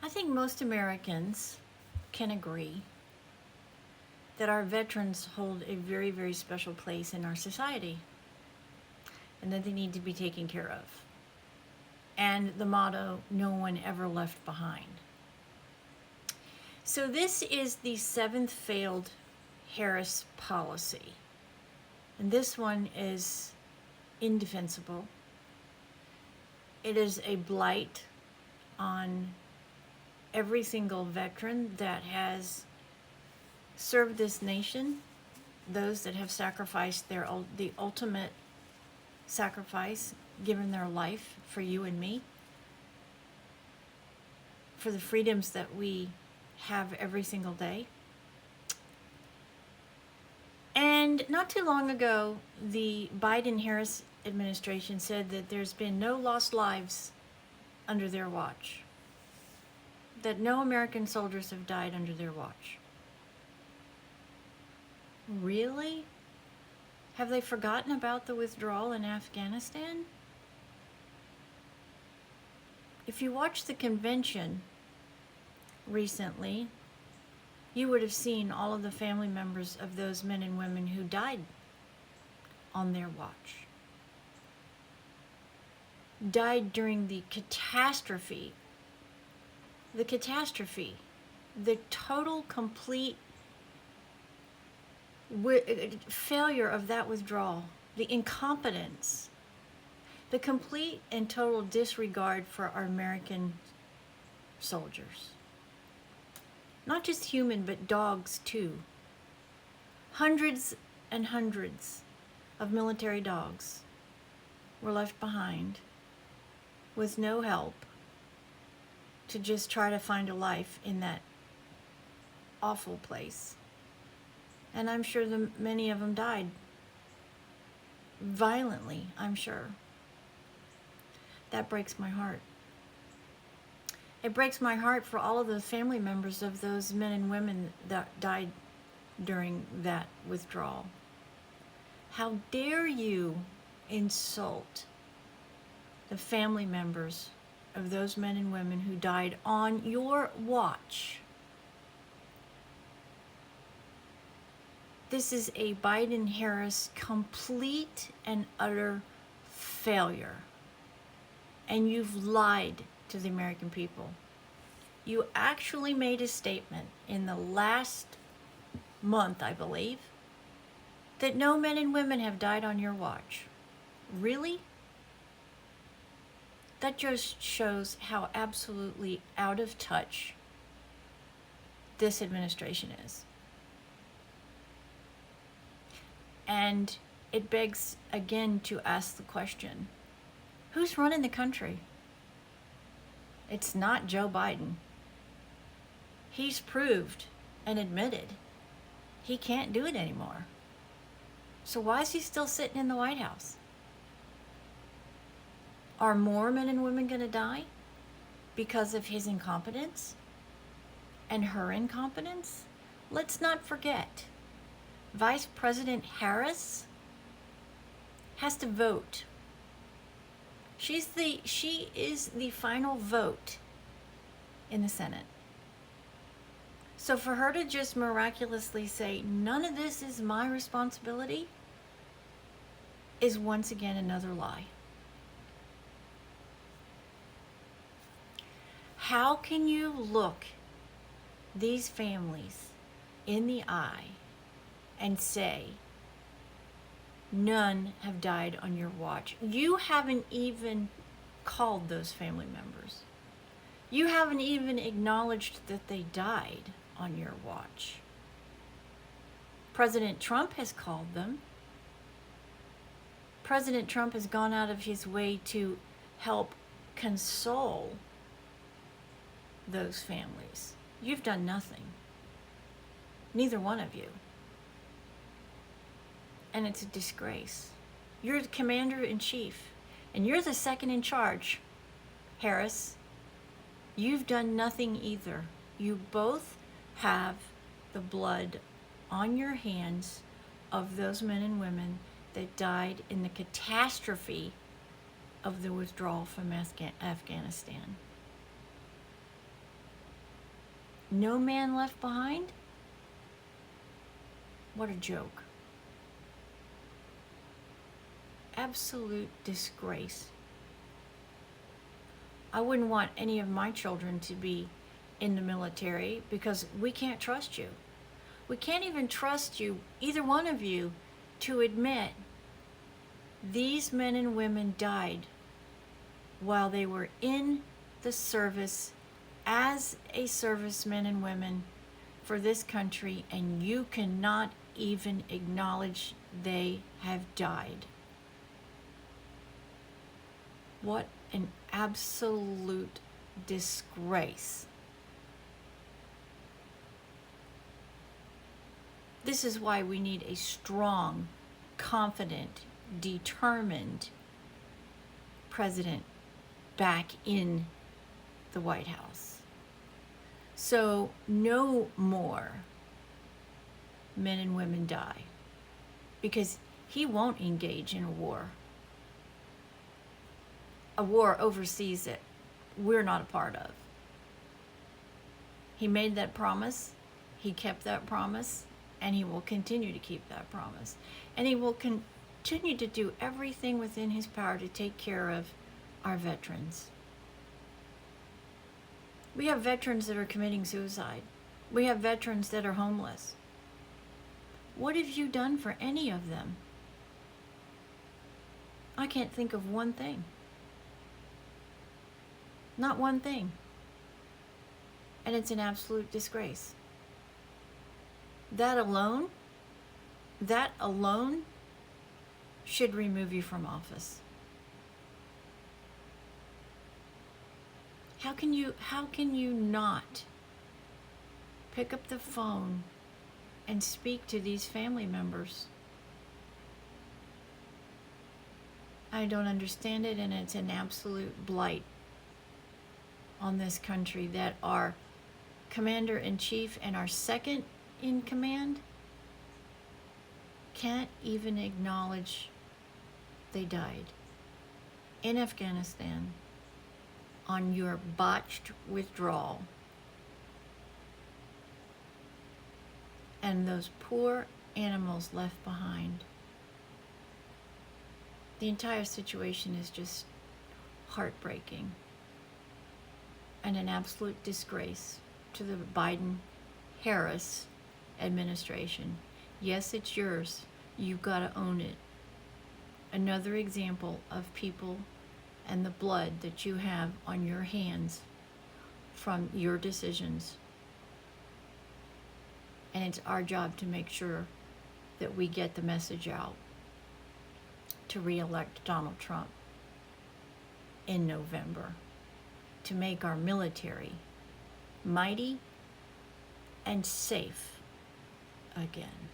I think most Americans can agree that our veterans hold a very, very special place in our society and that they need to be taken care of. And the motto, no one ever left behind. So this is the seventh failed Harris policy. And this one is indefensible. It is a blight on every single veteran that has served this nation, those that have sacrificed the ultimate sacrifice, given their life for you and me, for the freedoms that we have every single day. And not too long ago, the Biden-Harris administration said that there's been no lost lives under their watch, that no American soldiers have died under their watch. Really? Have they forgotten about the withdrawal in Afghanistan? If you watched the convention recently, you would have seen all of the family members of those men and women who died on their watch. Died during the catastrophe, the total, complete failure of that withdrawal, the incompetence, the complete and total disregard for our American soldiers. Not just human, but dogs too. Hundreds and hundreds of military dogs were left behind with no help to just try to find a life in that awful place. And I'm sure many of them died violently, I'm sure. That breaks my heart. It breaks my heart for all of the family members of those men and women that died during that withdrawal. How dare you insult the family members of those men and women who died on your watch? This is a Biden-Harris complete and utter failure. And you've lied to the American people. You actually made a statement in the last month, I believe, that no men and women have died on your watch. Really? That just shows how absolutely out of touch this administration is. And it begs again to ask the question, who's running the country? It's not Joe Biden. He's proved and admitted he can't do it anymore. So why is he still sitting in the White House? Are more men and women going to die because of his incompetence and her incompetence? Let's not forget, Vice President Harris has to vote. She is the final vote in the Senate. So for her to just miraculously say, none of this is my responsibility, is once again another lie. How can you look these families in the eye and say, none have died on your watch? You haven't even called those family members. You haven't even acknowledged that they died on your watch. President Trump has called them. President Trump has gone out of his way to help console those families. You've done nothing. Neither one of you. And it's a disgrace. You're the commander-in-chief, and you're the second in charge, Harris. You've done nothing either. You both have the blood on your hands of those men and women that died in the catastrophe of the withdrawal from Afghanistan. No man left behind? What a joke. Absolute disgrace. I wouldn't want any of my children to be in the military because we can't trust you. We can't even trust you, either one of you, to admit these men and women died while they were in the service as a servicemen and women for this country, and you cannot even acknowledge they have died. What an absolute disgrace. This is why we need a strong, confident, determined president back in the White House. So no more men and women die, because he won't engage in a war overseas that we're not a part of. He made that promise, he kept that promise, and he will continue to keep that promise. And he will continue to do everything within his power to take care of our veterans. We have veterans that are committing suicide. We have veterans that are homeless. What have you done for any of them? I can't think of one thing. Not one thing. And it's an absolute disgrace. That alone should remove you from office. How can you not pick up the phone and speak to these family members? I don't understand it, and it's an absolute blight on this country that our commander-in-chief and our second in command can't even acknowledge they died in Afghanistan on your botched withdrawal. And those poor animals left behind. The entire situation is just heartbreaking and an absolute disgrace to the Biden-Harris administration. Yes, it's yours. You've got to own it. Another example of people and the blood that you have on your hands from your decisions. And it's our job to make sure that we get the message out to re-elect Donald Trump in November, to make our military mighty and safe again.